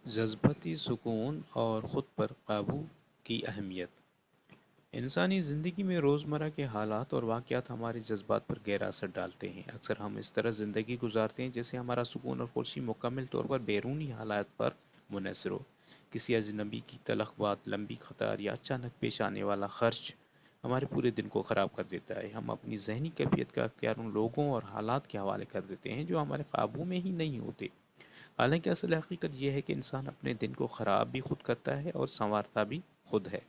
جذباتی سکون اور خود پر قابو کی اہمیت۔ انسانی زندگی میں روزمرہ کے حالات اور واقعات ہمارے جذبات پر گہرا اثر ڈالتے ہیں۔ اکثر ہم اس طرح زندگی گزارتے ہیں جیسے ہمارا سکون اور خوشی مکمل طور پر بیرونی حالات پر منحصر ہو۔ کسی اجنبی کی تلخ بات، لمبی قطار یا اچانک پیش آنے والا خرچ ہمارے پورے دن کو خراب کر دیتا ہے۔ ہم اپنی ذہنی کیفیت کا اختیار ان لوگوں اور حالات کے حوالے کر دیتے ہیں جو ہمارے قابو میں ہی نہیں ہوتے۔ حالانکہ اصل حقیقت یہ ہے کہ انسان اپنے دن کو خراب بھی خود کرتا ہے اور سنوارتا بھی خود ہے۔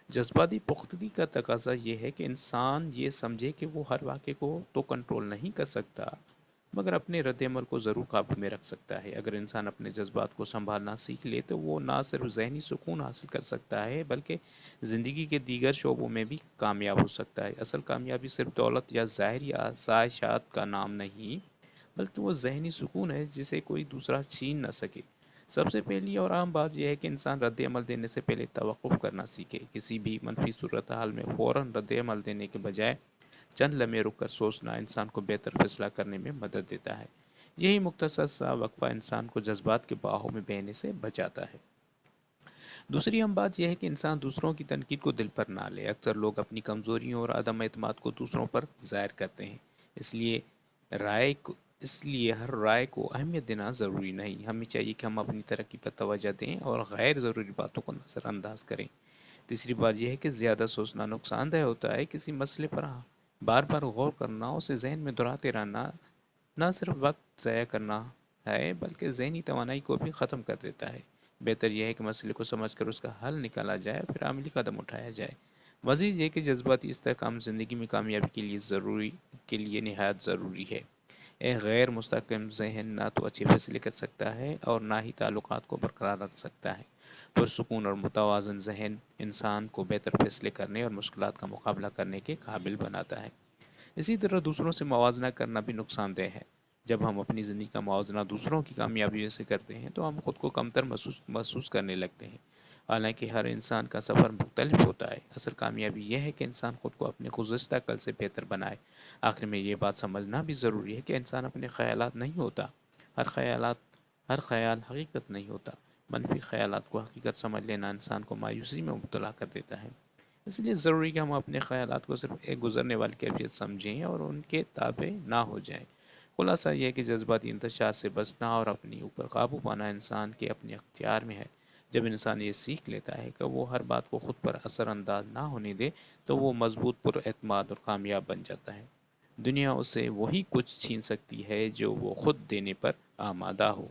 جذباتی پختگی کا تقاضا یہ ہے کہ انسان یہ سمجھے کہ وہ ہر واقعے کو تو کنٹرول نہیں کر سکتا، مگر اپنے رد عمل کو ضرور قابو میں رکھ سکتا ہے۔ اگر انسان اپنے جذبات کو سنبھالنا سیکھ لے تو وہ نہ صرف ذہنی سکون حاصل کر سکتا ہے بلکہ زندگی کے دیگر شعبوں میں بھی کامیاب ہو سکتا ہے۔ اصل کامیابی صرف دولت یا ظاہری آسائشات کا نام نہیں، بلکہ وہ ذہنی سکون ہے جسے کوئی دوسرا چھین نہ سکے۔ سب سے پہلی اور عام بات یہ ہے کہ انسان رد عمل دینے سے پہلے توقف کرنا سیکھے۔ کسی بھی منفی صورتحال میں فوراً رد عمل دینے کے بجائے چند لمحے رک کر سوچنا انسان کو بہتر فیصلہ کرنے میں مدد دیتا ہے۔ یہی مختصر سا وقفہ انسان کو جذبات کے باہوں میں بہنے سے بچاتا ہے۔ دوسری اہم بات یہ ہے کہ انسان دوسروں کی تنقید کو دل پر نہ لے۔ اکثر لوگ اپنی کمزوریوں اور عدم اعتماد کو دوسروں پر ظاہر کرتے ہیں، اس لیے ہر رائے کو اہمیت دینا ضروری نہیں۔ ہمیں چاہیے کہ ہم اپنی ترقی پر توجہ دیں اور غیر ضروری باتوں کو نظر انداز کریں۔ تیسری بات یہ ہے کہ زیادہ سوچنا نقصان دہ ہوتا ہے۔ کسی مسئلے پر بار بار غور کرنا، اسے ذہن میں دہراتے رہنا نہ صرف وقت ضائع کرنا ہے بلکہ ذہنی توانائی کو بھی ختم کر دیتا ہے۔ بہتر یہ ہے کہ مسئلے کو سمجھ کر اس کا حل نکالا جائے، پھر عملی قدم اٹھایا جائے۔ مزید یہ کہ جذباتی استحکام زندگی میں کامیابی کے لیے نہایت ضروری ہے۔ ایک غیر مستحکم ذہن نہ تو اچھے فیصلے کر سکتا ہے اور نہ ہی تعلقات کو برقرار رکھ سکتا ہے۔ پرسکون اور متوازن ذہن انسان کو بہتر فیصلے کرنے اور مشکلات کا مقابلہ کرنے کے قابل بناتا ہے۔ اسی طرح دوسروں سے موازنہ کرنا بھی نقصان دہ ہے۔ جب ہم اپنی زندگی کا موازنہ دوسروں کی کامیابیوں سے کرتے ہیں تو ہم خود کو کمتر محسوس کرنے لگتے ہیں۔ حالانکہ ہر انسان کا سفر مختلف ہوتا ہے۔ اصل کامیابی یہ ہے کہ انسان خود کو اپنے گزشتہ کل سے بہتر بنائے۔ آخر میں یہ بات سمجھنا بھی ضروری ہے کہ انسان اپنے خیالات نہیں ہوتا۔ ہر خیال حقیقت نہیں ہوتا۔ منفی خیالات کو حقیقت سمجھ لینا انسان کو مایوسی میں مبتلا کر دیتا ہے۔ اس لیے ضروری ہے کہ ہم اپنے خیالات کو صرف ایک گزرنے والی کیفیت سمجھیں اور ان کے تابع نہ ہو جائیں۔ خلاصہ یہ ہے کہ جذباتی انتشار سے بچنا اور اپنے اوپر قابو پانا انسان کے اپنے اختیار میں ہے۔ جب انسان یہ سیکھ لیتا ہے کہ وہ ہر بات کو خود پر اثر انداز نہ ہونے دے تو وہ مضبوط، پر اعتماد اور کامیاب بن جاتا ہے۔ دنیا اس سے وہی کچھ چھین سکتی ہے جو وہ خود دینے پر آمادہ ہو۔